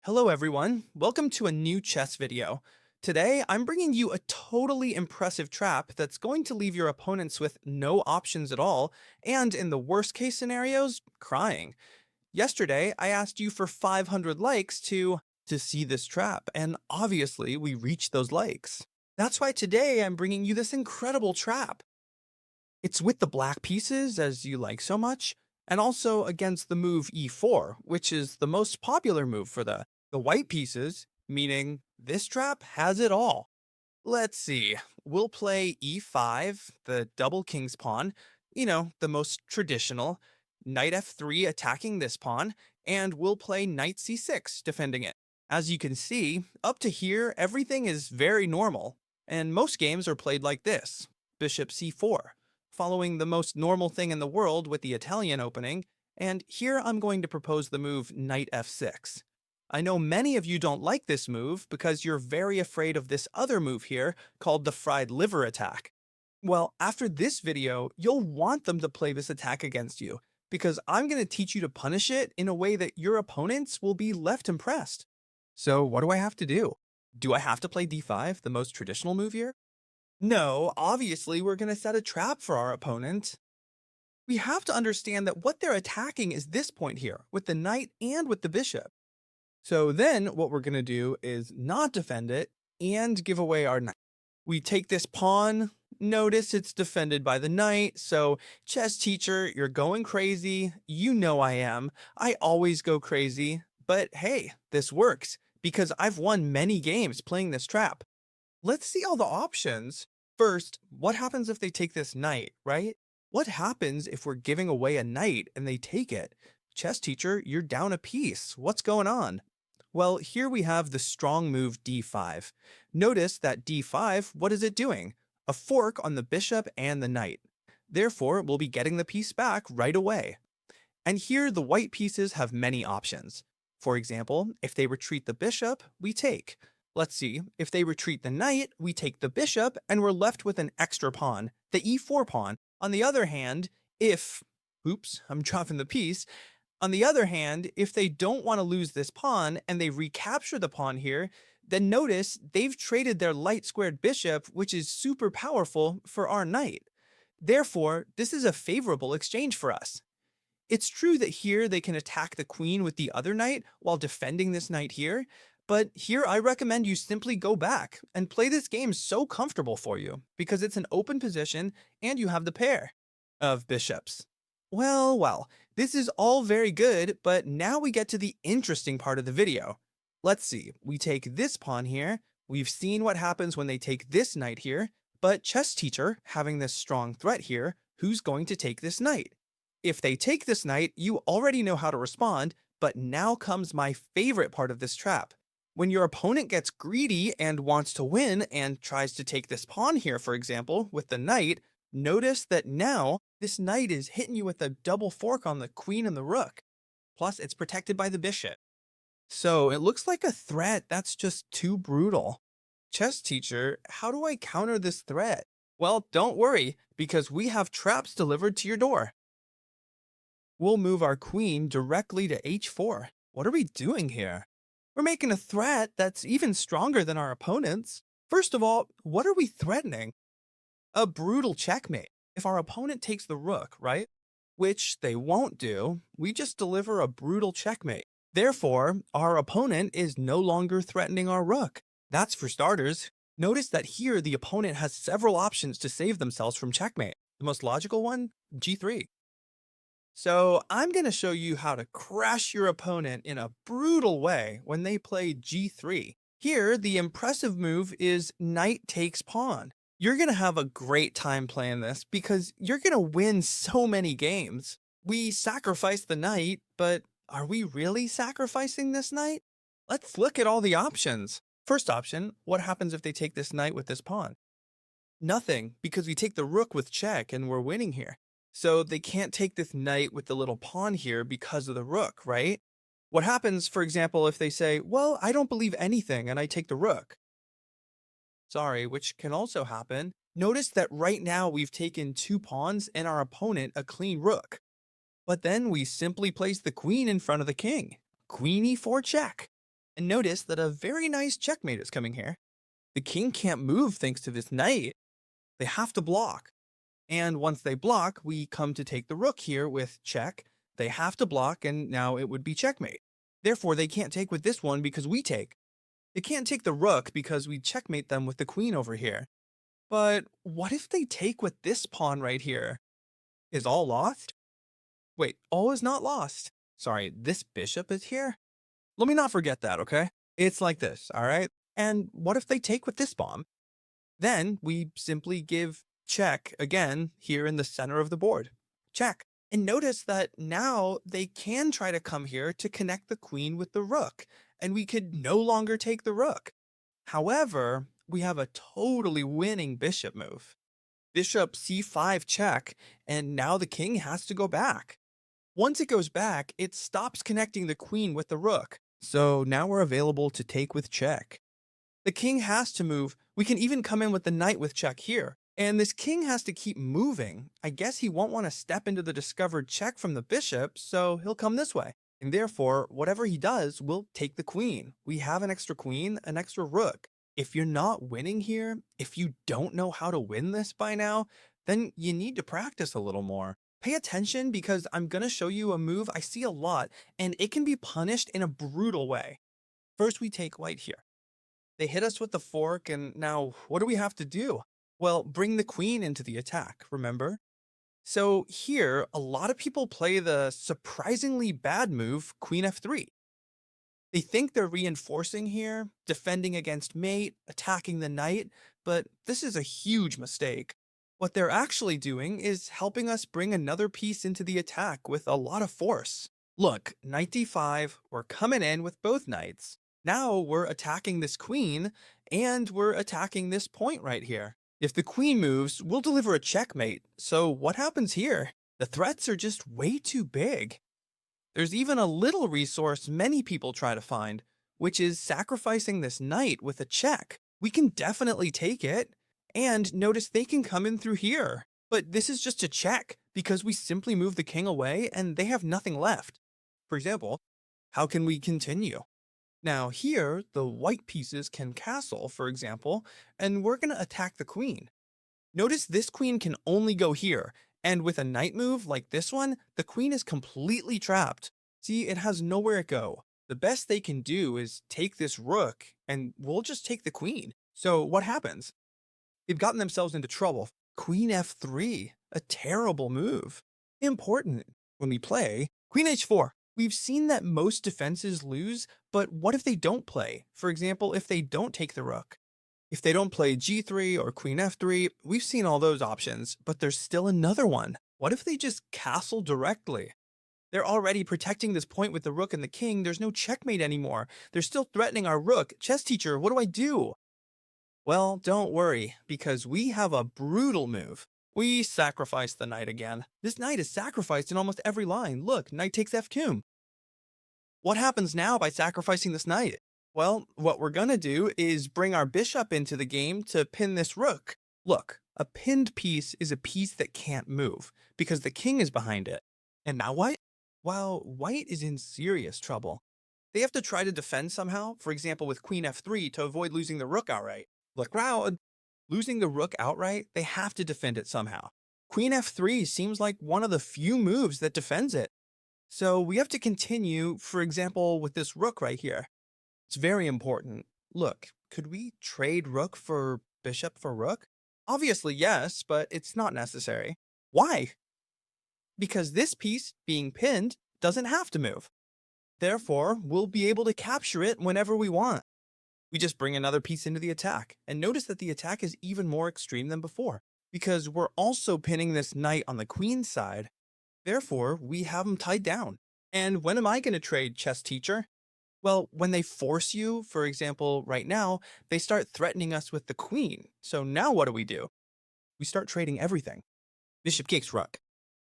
Hello everyone, welcome to a new chess video. Today, I'm bringing you a totally impressive trap that's going to leave your opponents with no options at all, and in the worst case scenarios, crying. Yesterday, I asked you for 500 likes to see this trap, and obviously we reached those likes. That's why today I'm bringing you this incredible trap. It's with the black pieces, as you like so much, and also against the move e4, which is the most popular move for the white pieces, meaning this trap has it all. Let's see, we'll play e5, the double king's pawn, the most traditional, knight f3 attacking this pawn, and we'll play knight c6 defending it. As you can see, up to here, everything is very normal, and most games are played like this, bishop c4, following the most normal thing in the world with the Italian opening, and here I'm going to propose the move knight f6. I know many of you don't like this move because you're very afraid of this other move here called the fried liver attack. Well, after this video, you'll want them to play this attack against you because I'm going to teach you to punish it in a way that your opponents will be left impressed. So what do I have to do? Do I have to play d5, the most traditional move here? No, obviously we're going to set a trap for our opponent. We have to understand that what they're attacking is this point here, with the knight and with the bishop. So then what we're going to do is not defend it and give away our knight. We take this pawn, notice it's defended by the knight, so chess teacher, you're going crazy. You know I am. I always go crazy. But hey, this works because I've won many games playing this trap. Let's see all the options. First, what happens if they take this knight, right? What happens if we're giving away a knight and they take it? Chess teacher, you're down a piece. What's going on? Well, here we have the strong move d5. Notice that d5, what is it doing? A fork on the bishop and the knight. Therefore, we'll be getting the piece back right away. And here the white pieces have many options. For example, if they retreat the bishop, we take. Let's see, if they retreat the knight, we take the bishop and we're left with an extra pawn, the e4 pawn. On the other hand, oops, I'm dropping the piece. On the other hand, if they don't want to lose this pawn and they recapture the pawn here, then notice they've traded their light squared bishop, which is super powerful, for our knight. Therefore, this is a favorable exchange for us. It's true that here they can attack the queen with the other knight while defending this knight here, but here I recommend you simply go back and play this game so comfortable for you because it's an open position and you have the pair of bishops. Well, this is all very good, but now we get to the interesting part of the video. Let's see, we take this pawn here, we've seen what happens when they take this knight here, but chess teacher, having this strong threat here, who's going to take this knight? If they take this knight, you already know how to respond, but now comes my favorite part of this trap. When your opponent gets greedy and wants to win and tries to take this pawn here, for example, with the knight, notice that now this knight is hitting you with a double fork on the queen and the rook. Plus, it's protected by the bishop. So it looks like a threat that's just too brutal. Chess teacher, how do I counter this threat? Well, don't worry, because we have traps delivered to your door. We'll move our queen directly to h4. What are we doing here? We're making a threat that's even stronger than our opponent's. First of all, what are we threatening? A brutal checkmate. If our opponent takes the rook, right? Which they won't do, we just deliver a brutal checkmate. Therefore, our opponent is no longer threatening our rook. That's for starters. Notice that here the opponent has several options to save themselves from checkmate. The most logical one, g3. So I'm going to show you how to crush your opponent in a brutal way when they play g3. Here, the impressive move is knight takes pawn. You're going to have a great time playing this because you're going to win so many games. We sacrifice the knight, but are we really sacrificing this knight? Let's look at all the options. First option, what happens if they take this knight with this pawn? Nothing, because we take the rook with check and we're winning here. So they can't take this knight with the little pawn here because of the rook, right? What happens, for example, if they say, well, I don't believe anything and I take the rook? Sorry, which can also happen. Notice that right now we've taken two pawns and our opponent a clean rook. But then we simply place the queen in front of the king. Queen e4 check. And notice that a very nice checkmate is coming here. The king can't move thanks to this knight. They have to block. And once they block, we come to take the rook here with check. They have to block, and now it would be checkmate. Therefore, they can't take with this one because we take. They can't take the rook because we checkmate them with the queen over here. But what if they take with this pawn right here? Is all lost? Wait, all is not lost. Sorry, this bishop is here? Let me not forget that, okay? It's like this, alright? And what if they take with this bomb? Then we simply give check again here in the center of the board. Check. And notice that now they can try to come here to connect the queen with the rook, and we could no longer take the rook. However, we have a totally winning bishop move. Bishop c5 check, and now the king has to go back. Once it goes back, it stops connecting the queen with the rook, so now we're available to take with check. The king has to move. We can even come in with the knight with check here. And this king has to keep moving. I guess he won't want to step into the discovered check from the bishop, so he'll come this way. And therefore, whatever he does, we'll take the queen. We have an extra queen, an extra rook. If you're not winning here, if you don't know how to win this by now, then you need to practice a little more. Pay attention because I'm going to show you a move I see a lot, and it can be punished in a brutal way. First, we take white here. They hit us with the fork, and now what do we have to do? Well, bring the queen into the attack, remember? So here, a lot of people play the surprisingly bad move, queen f3. They think they're reinforcing here, defending against mate, attacking the knight, but this is a huge mistake. What they're actually doing is helping us bring another piece into the attack with a lot of force. Look, knight d5, we're coming in with both knights. Now we're attacking this queen, and we're attacking this point right here. If the queen moves, we'll deliver a checkmate. So what happens here? The threats are just way too big. There's even a little resource many people try to find, which is sacrificing this knight with a check. We can definitely take it. And notice they can come in through here. But this is just a check because we simply move the king away and they have nothing left. For example, how can we continue? Now here, the white pieces can castle, for example, and we're going to attack the queen. Notice this queen can only go here, and with a knight move like this one, the queen is completely trapped. See, it has nowhere to go. The best they can do is take this rook, and we'll just take the queen. So what happens? They've gotten themselves into trouble. Queen f3, a terrible move. Important when we play queen h4. We've seen that most defenses lose, but what if they don't play? For example, if they don't take the rook. If they don't play g3 or queen f3, we've seen all those options, but there's still another one. What if they just castle directly? They're already protecting this point with the rook and the king. There's no checkmate anymore. They're still threatening our rook. Chess teacher, what do I do? Well, don't worry, because we have a brutal move. We sacrifice the knight again. This knight is sacrificed in almost every line. Look, knight takes f2. What happens now by sacrificing this knight? Well, what we're gonna do is bring our bishop into the game to pin this rook. Look, a pinned piece is a piece that can't move, because the king is behind it. And now what? Well, white is in serious trouble. They have to try to defend somehow, for example with queen f3 to avoid losing the rook outright. Look, losing the rook outright, they have to defend it somehow. Queen f3 seems like one of the few moves that defends it. So we have to continue, for example, with this rook right here. It's very important. Look, could we trade rook for bishop for rook? Obviously yes, but it's not necessary. Why? Because this piece, being pinned, doesn't have to move. Therefore, we'll be able to capture it whenever we want. We just bring another piece into the attack, and notice that the attack is even more extreme than before, because we're also pinning this knight on the queen's side. Therefore, we have him tied down. And when am I going to trade, chess teacher? Well, when they force you, for example, right now, they start threatening us with the queen. So now what do? We start trading everything. Bishop takes rook.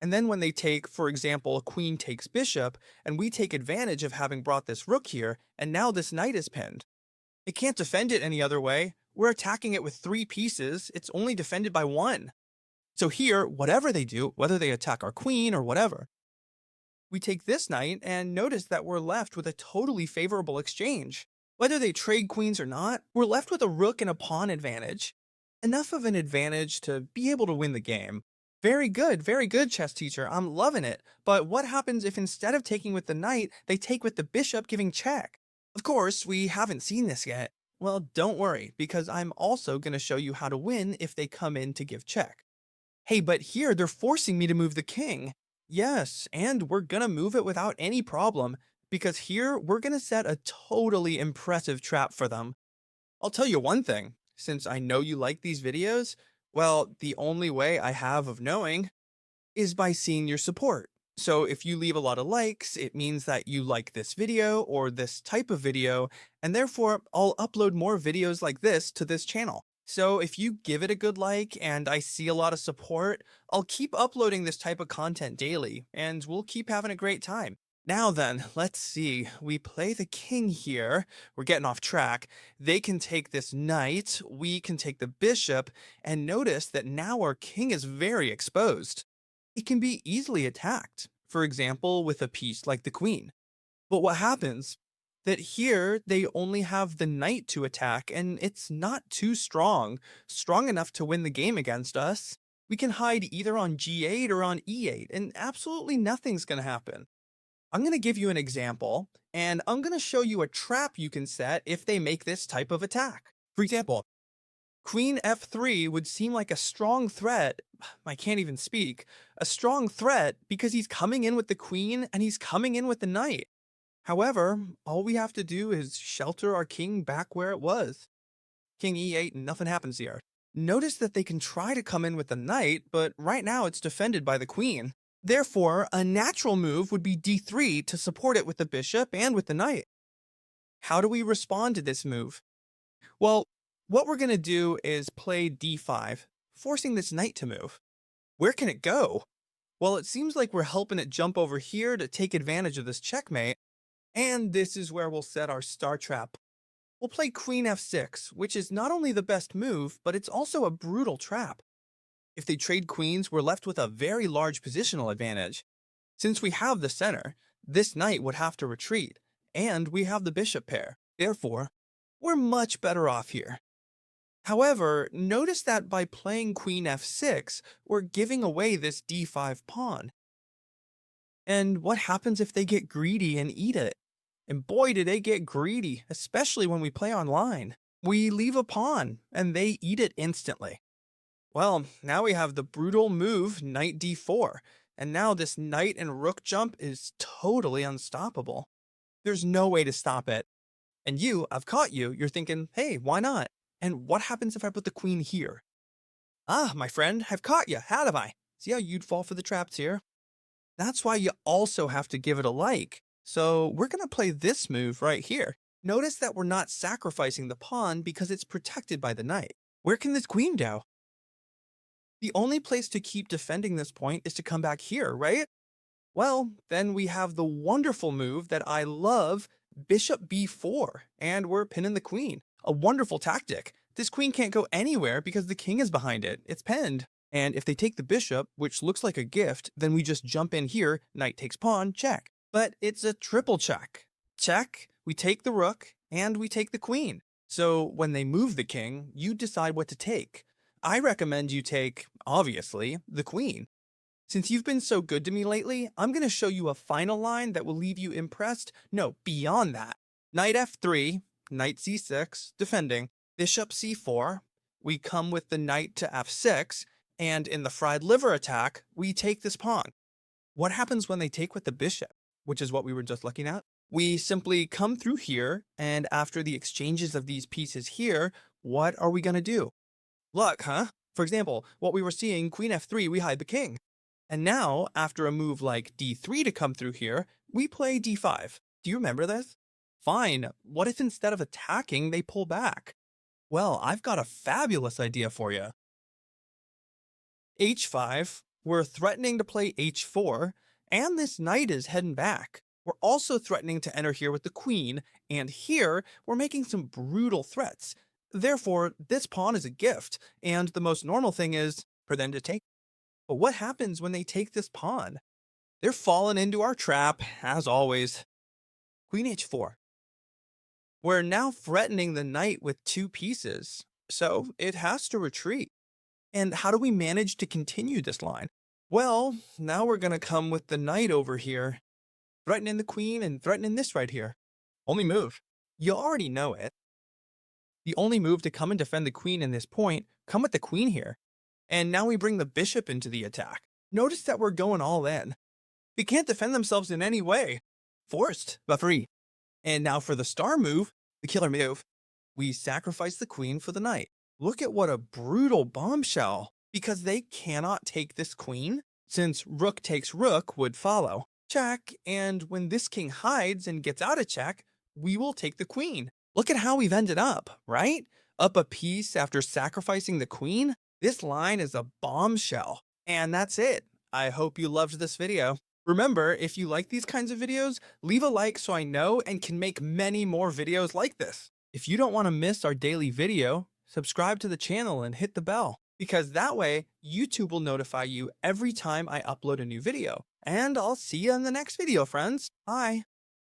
And then when they take, for example, a queen takes bishop, and we take advantage of having brought this rook here, and now this knight is pinned. It can't defend it any other way. We're attacking it with 3 pieces. It's only defended by 1. So here, whatever they do, whether they attack our queen or whatever, We take this knight and notice that we're left with a totally favorable exchange. Whether they trade queens or not, we're left with a rook and a pawn advantage. Enough of an advantage to be able to win the game. Very good, chess teacher. I'm loving it. But what happens if instead of taking with the knight, they take with the bishop giving check? Of course, we haven't seen this yet. Well, don't worry, because I'm also going to show you how to win if they come in to give check. Hey, but here they're forcing me to move the king. Yes, and we're gonna move it without any problem, because here we're gonna set a totally impressive trap for them. I'll tell you one thing, since I know you like these videos, well, the only way I have of knowing is by seeing your support. So if you leave a lot of likes, it means that you like this video or this type of video, and therefore I'll upload more videos like this to this channel. So if you give it a good like and I see a lot of support, I'll keep uploading this type of content daily, and we'll keep having a great time. Now then, let's see. We play the king here. We're getting off track. They can take this knight, we can take the bishop, and notice that now our king is very exposed. It can be easily attacked, for example, with a piece like the queen. But what happens? That here they only have the knight to attack, and it's not too strong enough to win the game against us. We can hide either on g8 or on e8, and absolutely nothing's going to happen. I'm going to give you an example, and I'm going to show you a trap you can set if they make this type of attack. For example, Queen f3 would seem like a strong threat. I can't even speak. A strong threat because he's coming in with the queen and he's coming in with the knight. However, all we have to do is shelter our king back where it was. King e8 and nothing happens here. Notice that they can try to come in with the knight, but right now it's defended by the queen. Therefore, a natural move would be d3 to support it with the bishop and with the knight. How do we respond to this move? Well, what we're going to do is play d5, forcing this knight to move. Where can it go? Well, it seems like we're helping it jump over here to take advantage of this checkmate, and this is where we'll set our star trap. We'll play queen f6, which is not only the best move, but it's also a brutal trap. If they trade queens, we're left with a very large positional advantage. Since we have the center, this knight would have to retreat, and we have the bishop pair. Therefore, we're much better off here. However, notice that by playing queen f6, we're giving away this d5 pawn. And what happens if they get greedy and eat it? And boy, do they get greedy, especially when we play online. We leave a pawn, and they eat it instantly. Well, now we have the brutal move knight d4, and now this knight and rook jump is totally unstoppable. There's no way to stop it. And I've caught you, you're thinking, hey, why not? And what happens if I put the queen here? Ah, my friend, I've caught you, have I? See how you'd fall for the traps here? That's why you also have to give it a like. So we're going to play this move right here. Notice that we're not sacrificing the pawn because it's protected by the knight. Where can this queen go? The only place to keep defending this point is to come back here, right? Well, then we have the wonderful move that I love, bishop b4, and we're pinning the queen. A wonderful tactic. This queen can't go anywhere because the king is behind it. It's pinned. And if they take the bishop, which looks like a gift, then we just jump in here, knight takes pawn, check. But it's a triple check. Check, we take the rook, and we take the queen. So when they move the king, you decide what to take. I recommend you take, obviously, the queen. Since you've been so good to me lately, I'm going to show you a final line that will leave you impressed. No, beyond that. Knight f3, knight c6, defending, bishop c4. We come with the knight to f6, and in the fried liver attack, we take this pawn. What happens when they take with the bishop, which is what we were just looking at? We simply come through here, and after the exchanges of these pieces here, what are we going to do? Luck, huh? For example, what we were seeing, queen f3, we hide the king. And now, after a move like d3 to come through here, we play d5. Do you remember this? Fine, what if instead of attacking, they pull back? Well, I've got a fabulous idea for you. h5, we're threatening to play h4, and this knight is heading back. We're also threatening to enter here with the queen, and here, we're making some brutal threats. Therefore, this pawn is a gift, and the most normal thing is for them to take. But what happens when they take this pawn? They're falling into our trap, as always. Queen h4. We're now threatening the knight with two pieces, so it has to retreat. And how do we manage to continue this line? Well, now we're going to come with the knight over here, threatening the queen and threatening this right here. Only move. You already know it. The only move to come and defend the queen in this point, come with the queen here. And now we bring the bishop into the attack. Notice that we're going all in. They can't defend themselves in any way. Forced, but free. And now for the star move, the killer move, we sacrifice the queen for the knight. Look at what a brutal bombshell, because they cannot take this queen, since rook takes rook would follow. Check, and when this king hides and gets out of check, we will take the queen. Look at how we've ended up, right? Up a piece after sacrificing the queen? This line is a bombshell. And that's it. I hope you loved this video. Remember, if you like these kinds of videos, leave a like so I know and can make many more videos like this. If you don't want to miss our daily video, subscribe to the channel and hit the bell, because that way YouTube will notify you every time I upload a new video. And I'll see you in the next video, friends. Bye.